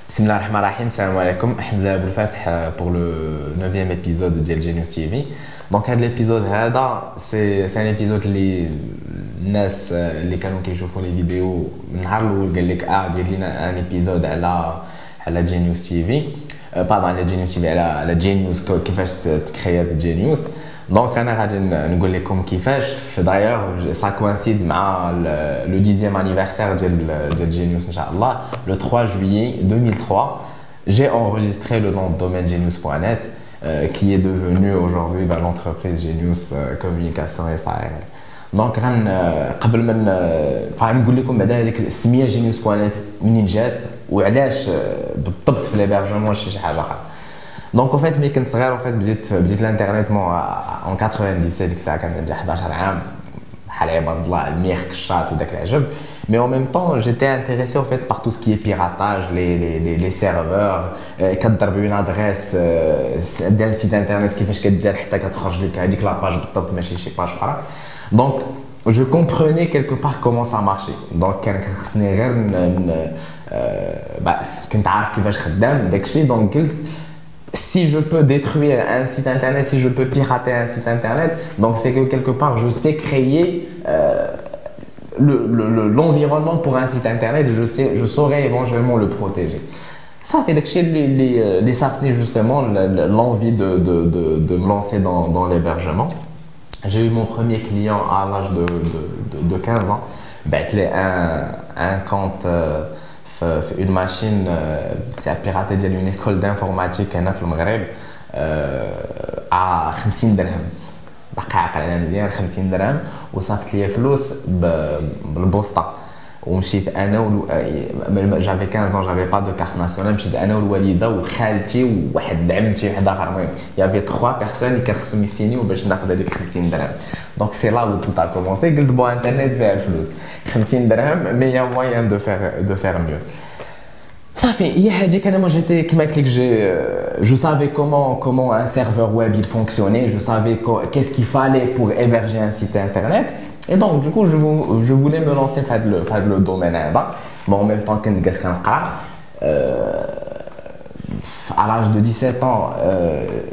Bismillahirrahmanirrahim, salam alaikum, Hamza Abou Fath pour le 9e épisode de Genius TV. Donc, l'épisode c'est un épisode les الناس اللي كانوا كيشوفوا les vidéos نهار الاول قال لك دير لنا ان ايبيزود على جينيوس تي في بعض على جينيوس تي في على جينيوس كيفاش تكريات جينيوس. دونك انا غادي نقول لكم كيفاش دايوغ سا كوانسيد مع لو 10e anniversaire ديال جينيوس ان شاء الله. Le 3 juillet 2003 j'ai enregistré le nom de domaine genius.net qui est devenu aujourd'hui l'entreprise Genius Communication SARL. دونك قبل ما نقول لكم بعدا هذيك السميه جينيوس بوانيت منين جات وعلاش بالضبط في ليبرجمون شي حاجه اخرى. دونك فايت ملي كنت صغير وفايت بديت الانترنت اون 97 ديك الساعه كان عندي 11 عام بحال عباد الله الميخ كشاط وداك العجب. Mais en même temps, j'étais intéressé en fait par tout ce qui est piratage, les serveurs, كتضرب une adresse d'un site internet كيفاش كدير حتى كتخرج لك هذيك لاباج بالضبط ماشي شي باج اخرى. Donc je comprenais quelque part comment ça marchait. Donc كان خصني غير كنت عارف كيفاش خدام داكشي. دونك قلت si je peux détruire un site internet, si je peux pirater un site internet, donc c'est que quelque part je sais créer l'environnement pour un site internet, je saurais éventuellement le protéger. Ça fait les sapnis justement l'envie de me lancer dans l'hébergement. J'ai eu mon premier client à l'âge de 15 ans. Un compte une machine qui a piraté d'une école d'informatique au Maghreb à 50 dirhams. دقائق على مزيان 50 درهم وصافت لي فلوس بالبوسطه ومشيت انا جافي 15 ans j'avais pas de carte nationale. مشيت انا والوالده وخالتي وواحد عمتي واحد اخر. المهم يافي 3 بيرسون اللي كان خصهم يسينيو باش ناخذ هذيك 50 درهم. دونك سي لا où tout a commencé. قلت بو انترنت فيها الفلوس 50 درهم mais il y a moyen de faire mieux. Ça fait, moi j'étais, je savais comment un serveur web il fonctionnait, je savais qu'est-ce qu'il fallait pour héberger un site internet. Et donc du coup je voulais me lancer dans le domaine. Mais en même temps à l'âge de 17 ans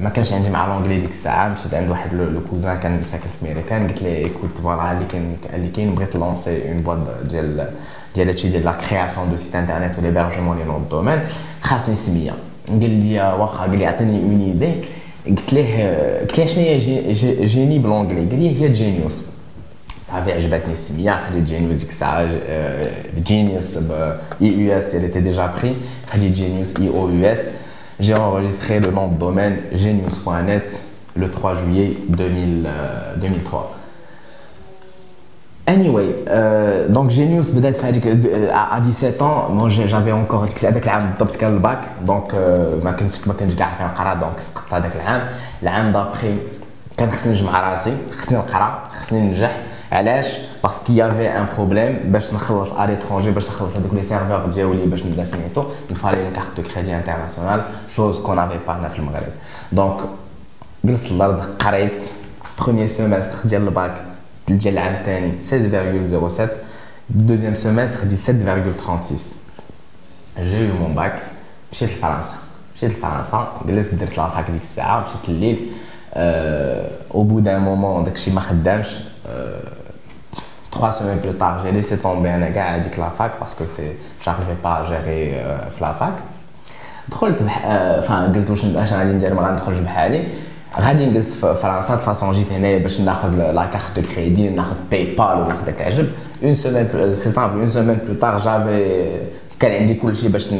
ما كانش عندي مع l'anglais ديك الساعه. مشيت عند واحد لو كوزان كان ساكن في امريكان قلت له écoute voilà اللي كاين بغيت لونسي اون بواد ديال هادشي ديال لا كرياسيون دو سيت انترنت وليبرجمون لي نون دومين خاصني سميه. قال لي واخا قال لي عطيني اون ايدي. قلت له شنو هي جيني بالانجلي. قال لي هي جينيوس. صافي عجبتني السميه خديت جينيوس ديك الساعه جينيوس اي يو اس elle était déjà pris. خديت جينيوس اي او يو اس. J'ai enregistré le nom de domaine genius.net le 3 juillet 2003. Anyway, donc Genius بدأت في هذيك à 17 ans. moi j'avais encore هذاك العام بالضبط كان الباك. دونك ما كنتش كاع كنقرا. دونك سقطت هذاك العام دابخي كان خصني نجمع راسي خصني نقرا خصني ننجح. علاش؟ باسكو يافي ان بروبليم باش نخلص ا ليترونجي باش نخلص هذوك لي سيرفور ديالي باش نبدا سميتو يفالي اون كارت دو كريدي انترناسيونال شوز كون افي با هنا في المغرب. دونك جلست الارض قريت بروميير سيمستر ديال الباك ديال العام الثاني 16.07. دوزيام سيمستر 17.36. جي يو مون باك. مشيت لفرنسا جلست درت لافاك ديك الساعه. مشيت الليل au bout d'un moment داكشي ما خدامش. 3 semaines plus tard j'ai laissé tomber انا كاع هذيك لا فاك باسكو سي j'arrivais pas à gérer في لا فاك. دخلت قلت واش غادي ندير. ما غندخلش بحالي غادي نجلس في فرنسا. د فاصون جيت هنايا باش ناخذ لا كارت دو كريدي ناخذ باي بال وناخذ داك العجب. اون سيمين سي سامبل. اون سيمين بلو طار جافي كان عندي كلشي باش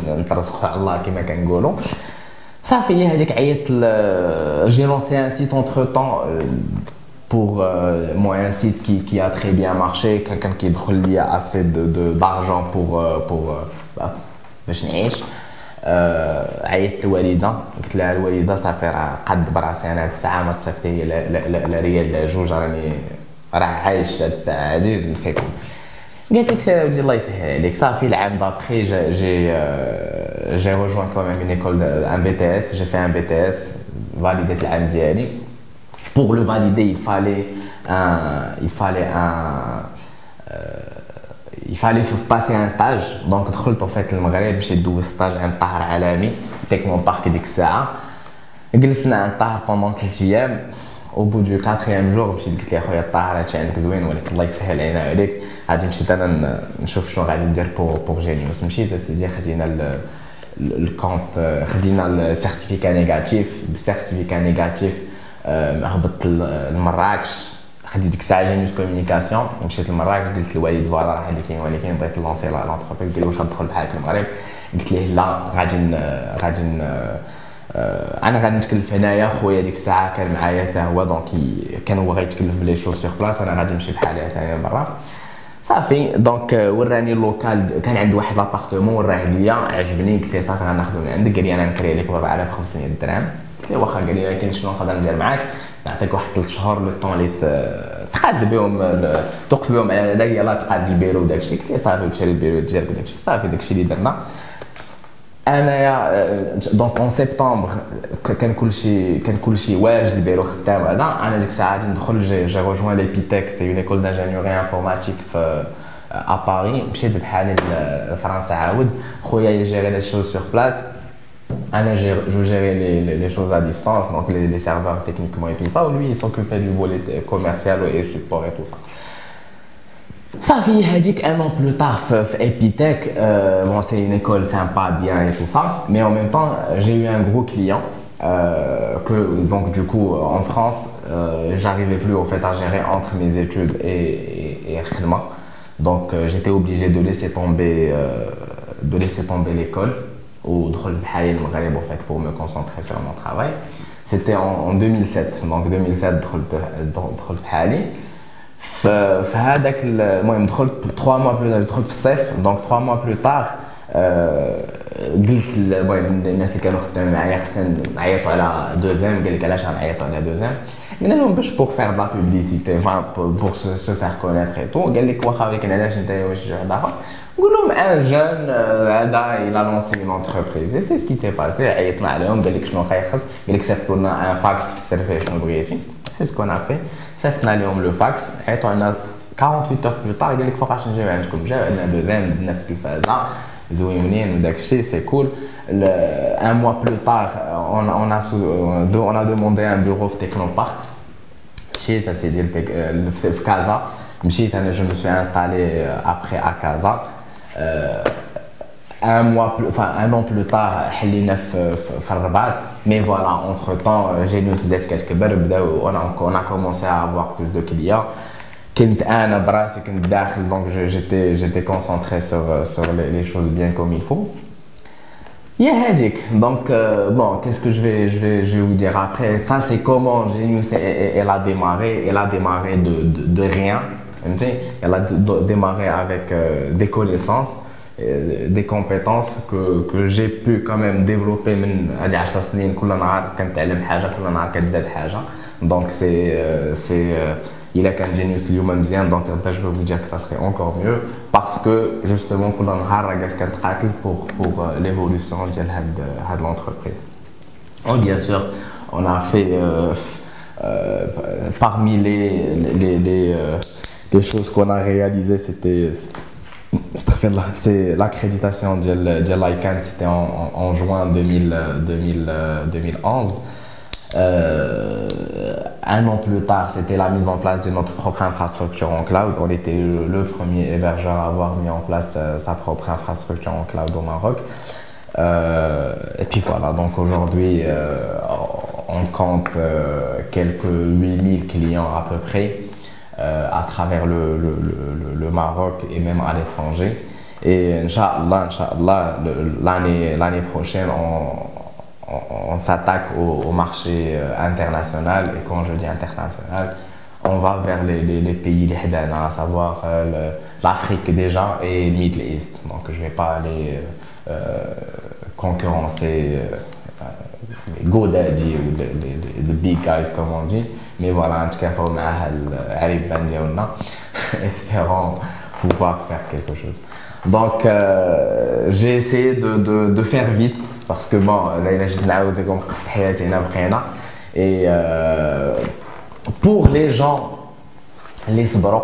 نترزقوا على الله كما كنقولوا. صافي هذيك عيطت j'ai lancé un site entre temps pour moi un site qui a très bien marché. quelqu'un qui يدخل لي assez d'argent pour باش نعيش. عيطت للوالده قلت لها الوالده صافي راه قد براسي انا هاد الساعه ما تصيفط لي لا ريال لا جوج راه عايش هاد الساعه هادي نسيتهم. قالت لك سي ودي الله يسهل عليك. صافي العام دابخي j'ai rejoint quand même une école un BTS. j'ai fait un BTS validé العام ديالي. pour le valider il fallait un il fallait passer un stage. Donc, دخلت en fait المغرب مشيت دوز stage عند طاهر عالمي تكنو بارك ديك الساعه. جلسنا عند طاهر pendant 3 ايام. au bout du 4e jour مشيت قلت لي اخويا طاهر هادشي عندك زوين ولكن الله يسهل علينا عليك غادي مشيت انا نشوف شنو غادي ندير بور جينيوس. مشيت اسيدي خدينا الكونت خدينا السيرتيفيكا نيجاتيف. بالسيرتيفيكا نيجاتيف هبطت لمراكش. خديت ديك الساعه جينيوس كومونيكاسيون مشيت لمراكش قلت للوالد فوالا راه اللي كاين ولكن بغيت نلونسي لونتربريز. قال لي واش غتدخل بحالك المغرب؟ قلت ليه لا غادي انا غادي نتكلف هنايا. خويا ديك الساعه كان معايا حتى هو دونك كان هو غيتكلف بلي شوز سور بلاص انا غادي نمشي بحالي ثاني برا صافي. دونك وراني اللوكال كان عنده واحد لابارتمون وراه ليا عجبني. قلت له صافي غناخذو من عندك. قال لي انا نكري لك ب 4500 درهم. قلت له واخا. قال لي ولكن شنو نقدر ندير معاك؟ نعطيك واحد 3 شهور لو طون اللي تقاد بهم توقف بهم على هذاك يلاه تقاد البيرو وداكشي. قلت له صافي تشري البيرو ديالك وداكشي صافي. داكشي اللي درنا انايا. دونك اون سبتمبر كان كلشي واجد البيرو خدام هذا. انا ديك الساعه غادي ندخل جي روجوان ليبيتك سي اون ايكول دانجينيوري انفورماتيك في اباري. مشيت بحالي لفرنسا عاود. خويا يجيري لي شوز سور بلاس. انا جو جيري لي شوز ا ديستانس دونك لي سيرفور تكنيكمون اي تو سا. ولوي سوكوبي دو فولي كوميرسيال اي سوبور اي تو سا. صافي هذيك ان ان بلو تار في ايبيتك. bon c'est une école sympa bien et tout ça mais en même temps j'ai eu un gros client que donc du coup en France j'arrivais plus au fait à gérer entre mes études et الخدمة. donc j'étais obligé de laisser tomber l'école ودخلت بحالي المغرب en fait pour me concentrer sur mon travail. c'était en 2007 donc 2007 دخلت بحالي في هذاك المهم. دخلت 3 mois plus دخلت في الصيف دونك 3 mois plus tard قلت المهم الناس اللي كانوا خدامين معايا خصنا نعيطوا على دوزيام. قال لك علاش غنعيطوا على دوزيام؟ قلنا لهم باش بور فير لا بوبليسيتي بور سو فير كونيتر اي تو. قال لك واخا ولكن علاش انت ماشي واحد اخر؟ نقول لهم ان جون هذا الى لونسي اون انتربريز سي سكي سي باسي. عيطنا عليهم قال لك شنو خايخص؟ قال لك صيفطوا لنا ان فاكس في السيرفي شنو بغيتي. سي سكو انا في صيفطنا لهم لو فاكس. عيطوا لنا 48 heures plus tard. قال لك فوقاش نجيو عندكم؟ جاو عندنا دوزيام نزلنا في التلفازه زوينين وداك الشيء سي كول. un mois plus tard on a demandé un bureau في تكنو بارك. مشيت اسيدي في كازا. مشيت انا جو مو سوي انستالي ابري ا كازا. un an plus tard حلينا في الرباط. mais voilà entre temps جينيوس بدات كتكبر بداو on a commencé à avoir plus de clients. كنت انا براسي كنت داخل donc j'étais concentré sur les choses bien comme il faut. يا هذيك donc bon qu'est-ce que je vais vous dire après ça c'est comment Genius elle a démarré de rien. Elle a démarré avec des connaissances des compétences que j'ai pu quand même développer من هذه 10 سنين. كل نهار كنتعلم حاجه كل نهار كتزاد حاجه. donc c'est il a كان جينيوس اليوم مزيان. donc je peux vous dire que ça serait encore mieux parce que justement كل نهار راه جالس كنتقاتل pour l'évolution ديال هاد l'entreprise. oh bien sûr on a fait parmi les choses qu'on a réalisées c'est l'accréditation de l'ICANN. C'était en juin 2011. Un an plus tard, c'était la mise en place de notre propre infrastructure en cloud. On était le premier hébergeur à avoir mis en place sa propre infrastructure en cloud au Maroc. Et puis voilà, donc aujourd'hui, on compte quelques 8000 clients à peu près. À travers le Maroc et même à l'étranger. Et Inch'Allah, l'année prochaine, on s'attaque au marché international. Et quand je dis international, on va vers les pays les Hidana, à savoir l'Afrique déjà et le Middle East. Donc je ne vais pas aller concurrencer les GoDaddy ou les big guys comme on dit. Mais voilà, en tout cas, espérons pouvoir faire quelque chose. Donc, j'ai essayé de faire vite parce que bon, là, il et pour les gens, les sbro,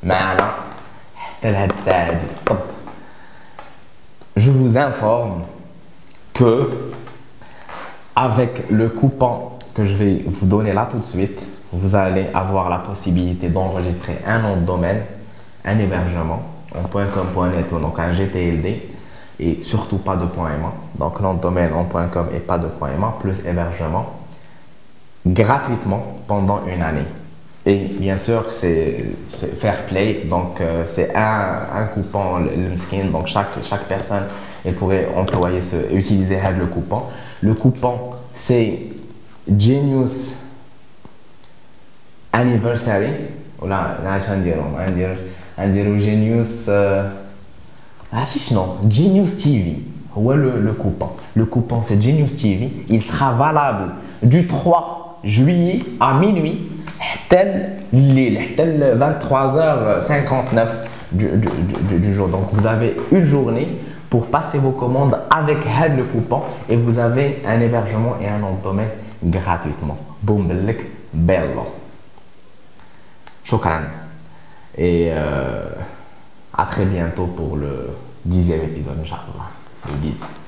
معنا Je vous informe que avec le coupon que je vais vous donner là tout de suite, vous allez avoir la possibilité d'enregistrer un nom de domaine, un hébergement en .com.net ou donc un GTLD et surtout pas de .ma. Donc nom de domaine en .com et pas de .ma plus hébergement gratuitement pendant une année. Et bien sûr, c'est fair play, donc c'est un coupon, le skin, donc chaque personne elle pourrait utiliser le coupon. Le coupon, c'est Genius Anniversary, ou là, on dirait Genius, Genius TV, où est le coupon? Le coupon, c'est Genius TV, il sera valable du 3 juillet à minuit. Tel 23h59 du jour. Donc, vous avez une journée pour passer vos commandes avec le coupon et vous avez un hébergement et un nom de domaine gratuitement. Boum, bello. Shukran. Et à très bientôt pour le 10e épisode, Inch'Allah. Bisous.